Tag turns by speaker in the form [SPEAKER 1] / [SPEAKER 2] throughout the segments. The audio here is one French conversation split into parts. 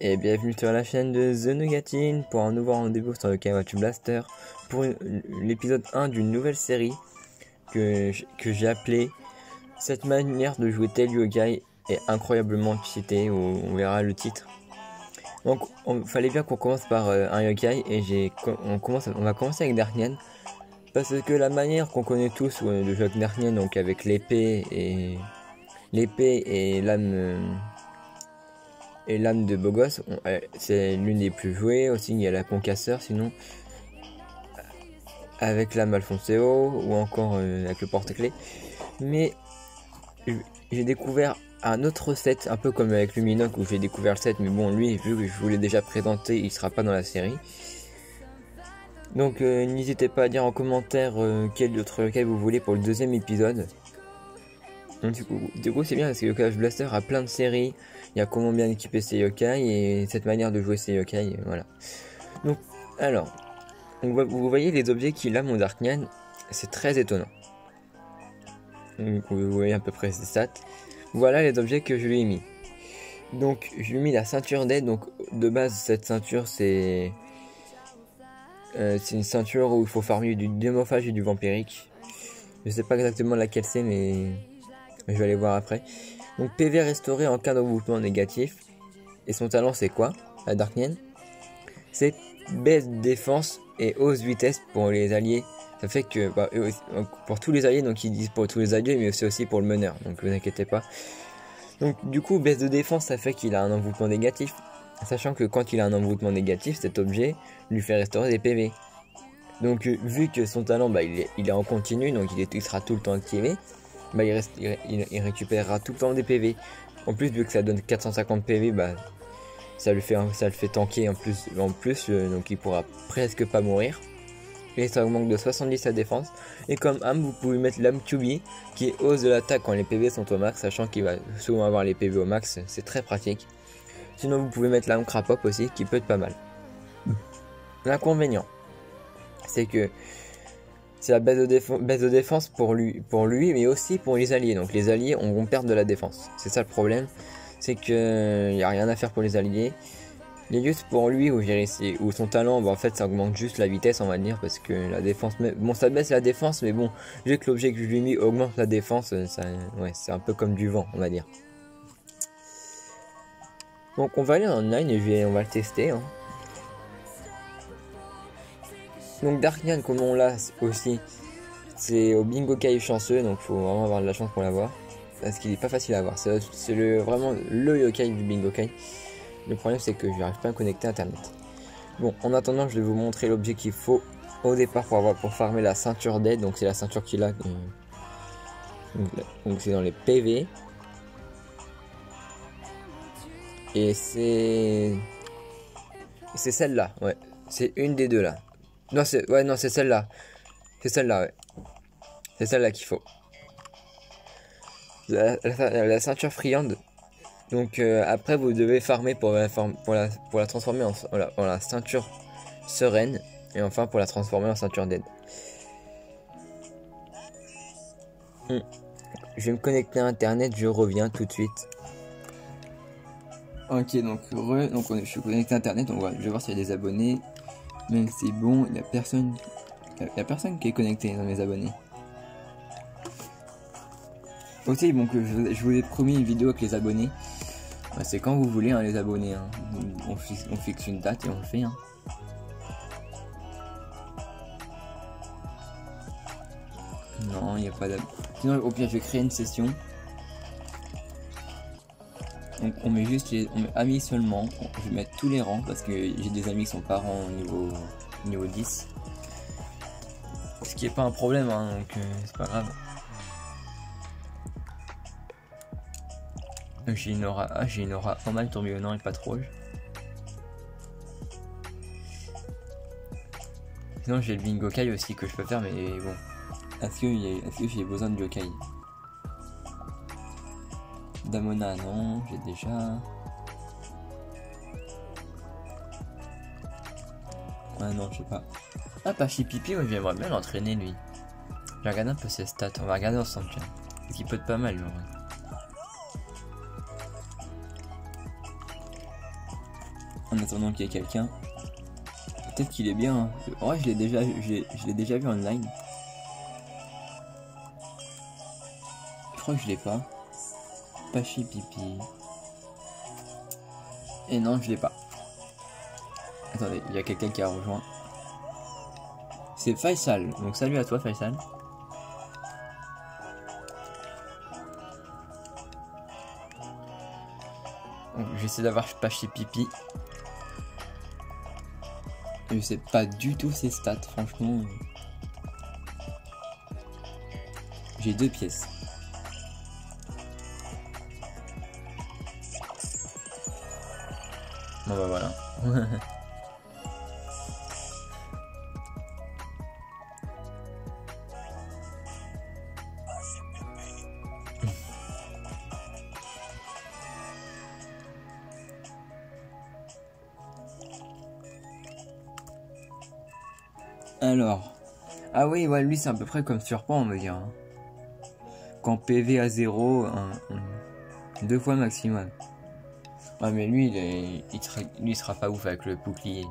[SPEAKER 1] et bienvenue sur la chaîne de The Nougatine pour un nouveau rendez-vous sur le Kawaii Blaster pour l'épisode 1 d'une nouvelle série que j'ai appelée Cette manière de jouer tel yokai est incroyablement cheaté, on verra le titre. Donc il fallait bien qu'on commence par un yokai et on va commencer avec Darknian parce que la manière qu'on connaît tous de jouer avec Darknian, donc avec l'épée et l'âme de beau gosse, c'est l'une des plus jouées. Aussi il y a la concasseur, sinon avec l'âme Alphonseo ou encore avec le porte-clés. Mais j'ai découvert un autre set, un peu comme avec Luminoc où j'ai découvert le set, mais bon, lui, vu que je vous l'ai déjà présenté, il sera pas dans la série. Donc n'hésitez pas à dire en commentaire quel autre yokai vous voulez pour le deuxième épisode. Donc, du coup c'est bien parce que Yokai Blaster a plein de séries, il y a comment bien équiper ses yokai et cette manière de jouer ses yokai, voilà. Donc alors, vous voyez les objets qu'il a, mon Darknian, c'est très étonnant. Donc, vous voyez à peu près ses stats. Voilà les objets que je lui ai mis. Donc je lui ai mis la ceinture d'aide. Donc de base cette ceinture c'est une ceinture où il faut farmer du démophage et du vampirique. Je sais pas exactement laquelle c'est, mais je vais aller voir après. Donc PV restauré en cas d'envoûtement négatif. Et son talent c'est quoi, la Darknian? C'est baisse défense et hausse vitesse pour les alliés. Ça fait que pour tous les alliés, donc ils disent pour tous les alliés, mais c'est aussi pour le meneur, donc vous inquiétez pas. Donc du coup baisse de défense, ça fait qu'il a un envoûtement négatif, sachant que quand il a un envoûtement négatif, cet objet lui fait restaurer des PV. Donc vu que son talent il est en continu, donc il sera tout le temps activé, il récupérera tout le temps des PV. En plus vu que ça donne 450 PV, ça le fait tanker en plus, donc il pourra presque pas mourir. Et ça augmente de 70 sa défense. Et comme âme, vous pouvez mettre l'âme QB qui est hausse de l'attaque quand les PV sont au max, sachant qu'il va souvent avoir les PV au max, c'est très pratique. Sinon vous pouvez mettre l'âme Crapop aussi qui peut être pas mal. L'inconvénient, c'est que c'est la baisse de défense pour lui, mais aussi pour les alliés. Donc les alliés vont perdre de la défense. C'est ça le problème, c'est que y a rien à faire pour les alliés. Les juste pour lui où son talent, en fait ça augmente juste la vitesse, on va dire, parce que la défense, bon ça baisse la défense, mais bon, vu que l'objet que je lui ai mis augmente la défense, c'est un peu comme du vent, on va dire. Donc on va aller en online et on va le tester. Hein. Donc Darknian, comme on l'a aussi, c'est au Bingokai chanceux, donc faut vraiment avoir de la chance pour l'avoir, parce qu'il est pas facile à avoir. C'est vraiment le yokai du Bingokai. Le problème c'est que je n'arrive pas à me connecter à internet. Bon, en attendant, je vais vous montrer l'objet qu'il faut au départ pour farmer la ceinture d'aide. Donc c'est la ceinture qu'il a. Donc c'est dans les PV. Et c'est celle-là, ouais. C'est une des deux là. Non, c'est celle-là. C'est celle-là, ouais. C'est celle-là qu'il faut. La ceinture friande. Donc après vous devez farmer pour la transformer en la ceinture sereine et enfin pour la transformer en ceinture d'aide. Je vais me connecter à internet, je reviens tout de suite. Ok, donc je suis connecté à internet, donc voilà, je vais voir s'il y a des abonnés. Mais c'est bon, il n'y a personne qui est connecté dans mes abonnés. Aussi, bon, que je vous ai promis une vidéo avec les abonnés. C'est quand vous voulez, hein, les abonnés. Hein. On fixe une date et on le fait. Hein. Non, il n'y a pas d'abonnés. Sinon, au pire, je vais créer une session. Donc, on met amis seulement. Je vais mettre tous les rangs parce que j'ai des amis qui sont pas rangs au niveau 10. Ce qui est pas un problème, hein, donc c'est pas grave. J'ai une aura pas mal tourbillonnant et pas trop rouge. Sinon j'ai le Bingokai aussi que je peux faire, mais bon. Est-ce que j'ai besoin de yokai? Damona non, j'ai déjà. Ah non, je sais pas. Ah, Pachipipi, ouais, j'aimerais bien l'entraîner lui. Je regarde un peu ses stats, on va regarder ensemble, tiens. Parce qu'il peut être pas mal, lui, en vrai. En attendant qu'il y ait quelqu'un. Peut-être qu'il est bien. Hein. Ouais, je l'ai déjà vu en ligne. Je crois que je l'ai pas. Pachi Pipi. Et non, je l'ai pas. Attendez, il y a quelqu'un qui a rejoint. C'est Faisal. Donc salut à toi Faisal. J'essaie d'avoir Pachi Pipi. Je sais pas du tout ses stats, franchement. J'ai 2 pièces. Bon bah voilà. Alors. Ah oui, ouais, lui c'est à peu près comme Surpoint on va dire. Hein. Quand PV à 0, 2 fois maximum. Ouais mais lui il sera pas ouf avec le bouclier.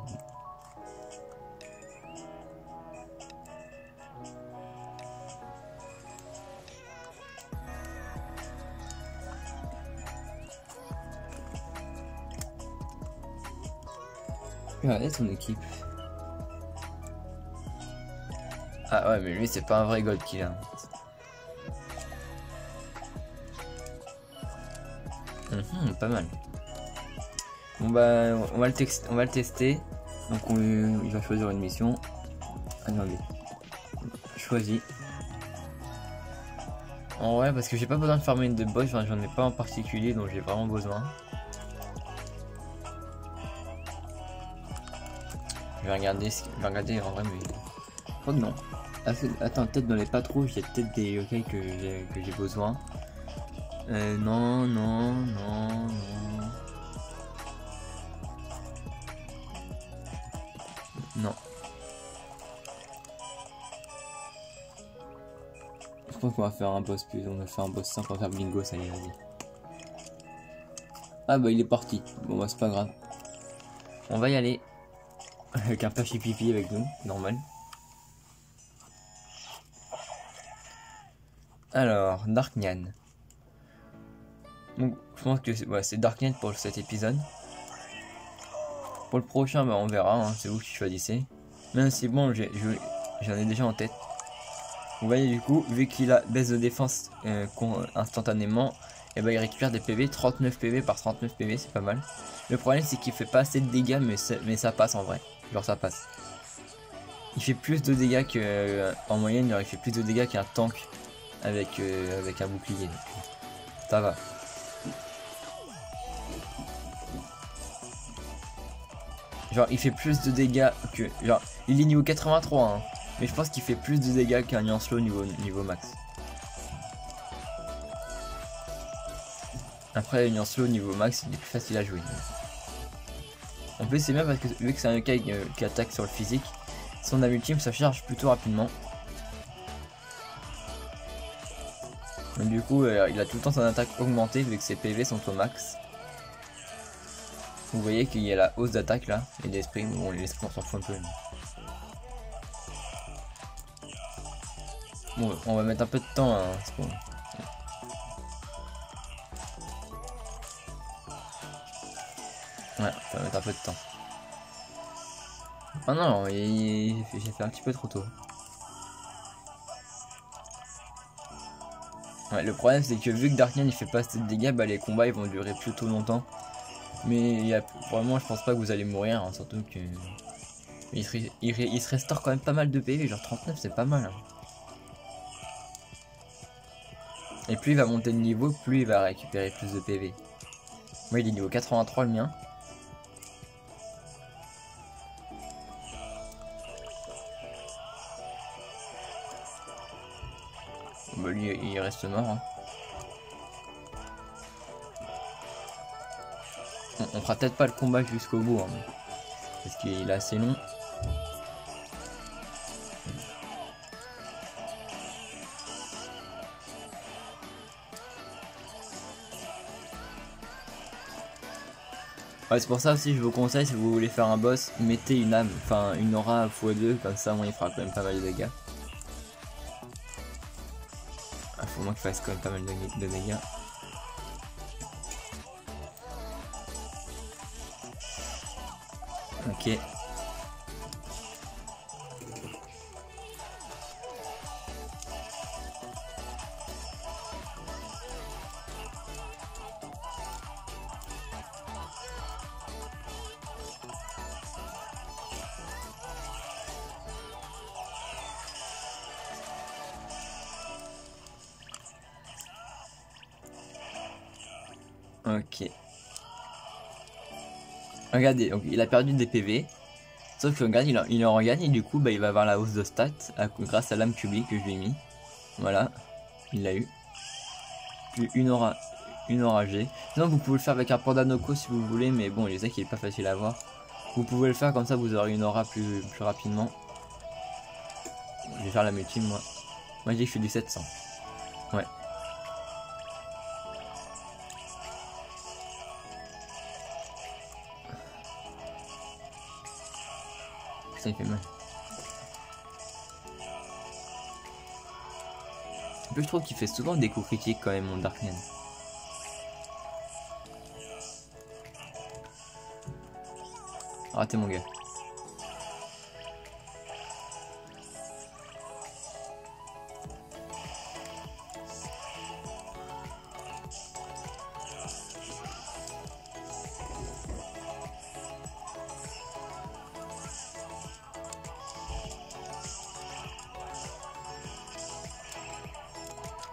[SPEAKER 1] Regardez ton équipe. Ah ouais mais lui c'est pas un vrai gold killer. Pas mal. Bon bah on va le tester. Donc il va choisir une mission. Attendez. Choisis. En vrai parce que j'ai pas besoin de farmer une de boss, j'en ai pas en particulier donc j'ai vraiment besoin. Je vais regarder en vrai mais. Je crois que non. Attends, peut-être dans les patrouilles, il y a peut-être des yokai que j'ai besoin. Non. Non. Je pense qu'on va faire un boss plus. On va faire un boss simple, on va faire bingo, ça y est, vas-y. Ah bah il est parti. Bon bah c'est pas grave. On va y aller. Avec un Pachi Pipi avec nous, normal. Alors, Darknian. Donc je pense que c'est Darknian pour cet épisode. Pour le prochain, bah, on verra, hein, c'est vous qui choisissez. Mais c'est bon, j'en ai déjà en tête. Vous voyez du coup, vu qu'il a baisse de défense instantanément, et bah il récupère des PV, 39 PV par 39 PV, c'est pas mal. Le problème c'est qu'il fait pas assez de dégâts, mais ça passe en vrai. Genre ça passe. Il fait plus de dégâts que en moyenne, il fait plus de dégâts qu'un tank avec un bouclier. Donc, ça va. Genre il fait plus de dégâts que... Genre il est niveau 83 hein, mais je pense qu'il fait plus de dégâts qu'un Lancelot niveau max. Après Lancelot niveau max il est plus facile à jouer. En plus c'est bien parce que vu que c'est un yokai qui attaque sur le physique, son âme ultime ça charge plutôt rapidement. Donc, du coup il a tout le temps son attaque augmentée vu que ses PV sont au max. Vous voyez qu'il y a la hausse d'attaque là, et l'esprit, bon l'esprit on s'en fout un peu. Bon on va mettre un peu de temps hein, c'est bon. Ouais, ça va mettre un peu de temps. Ah non, j'ai fait un petit peu trop tôt. Ouais, le problème c'est que vu que Darknian il fait pas assez de dégâts, bah les combats ils vont durer plutôt longtemps. Mais vraiment je pense pas que vous allez mourir, hein, surtout que... Il se restaure quand même pas mal de PV, genre 39 c'est pas mal. Hein. Et plus il va monter de niveau, plus il va récupérer plus de PV. Moi il est niveau 83 le mien. Bah lui il reste mort. Hein. On fera peut-être pas le combat jusqu'au bout. Hein, parce qu'il est assez long. Ouais, c'est pour ça aussi je vous conseille, si vous voulez faire un boss, mettez une âme, enfin une aura x2, comme ça moi il fera quand même pas mal de dégâts. Ah, faut moins qu'il fasse quand même pas mal de dégâts. Ok. Ok. Regardez, donc il a perdu des PV. Sauf que regarde, il en regagne et du coup bah, il va avoir la hausse de stats grâce à l'âme publique que je lui ai mis. Voilà, il l'a eu. Puis une aura G. Sinon vous pouvez le faire avec un panda Noko si vous voulez, mais bon je sais qu'il est pas facile à avoir. Vous pouvez le faire comme ça, vous aurez une aura plus rapidement. Je vais faire la multime moi. Moi je dis que je fais du 700. Ouais. Putain il fait mal. En plus je trouve qu'il fait souvent des coups critiques quand même mon Darkman. Raté mon gars.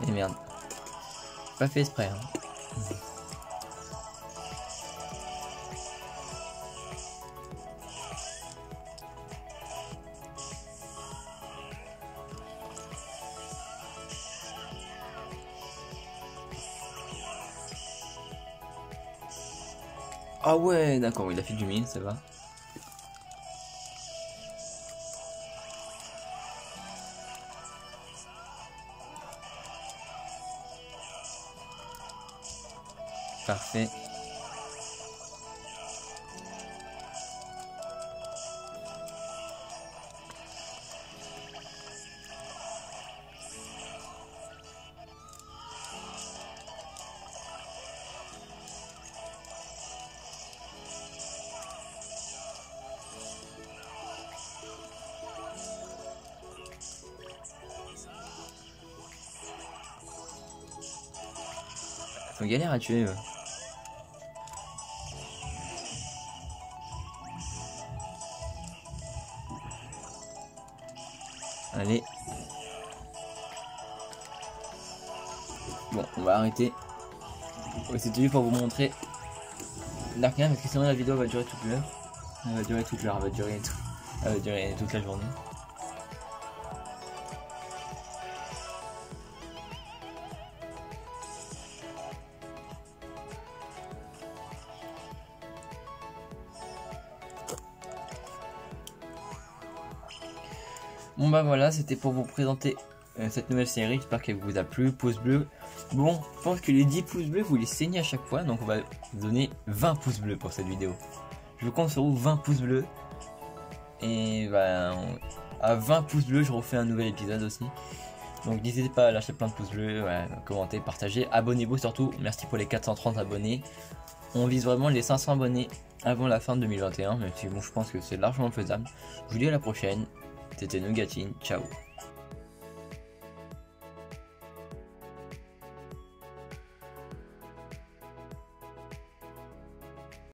[SPEAKER 1] Et merde. Pas fait exprès hein. Ah ouais, d'accord, il a fait du mine, ça va. Parfait. Faut galère à tuer. Allez. Bon, on va arrêter. C'était juste pour vous montrer Darkman parce que sinon la vidéo va durer toute l'heure. Elle va durer toute l'heure, elle va durer toute la journée. Bon bah voilà, c'était pour vous présenter cette nouvelle série, j'espère qu'elle vous a plu. Pouce bleu. Bon, je pense que les 10 pouces bleus vous les saignez à chaque fois, donc on va vous donner 20 pouces bleus pour cette vidéo. Je compte sur vous 20 pouces bleus. Et bah, à 20 pouces bleus, je refais un nouvel épisode aussi. Donc n'hésitez pas à lâcher plein de pouces bleus, ouais, commenter, partager, abonnez-vous surtout. Merci pour les 430 abonnés. On vise vraiment les 500 abonnés avant la fin de 2021, même si bon, je pense que c'est largement faisable. Je vous dis à la prochaine. C'était Nougatine, ciao.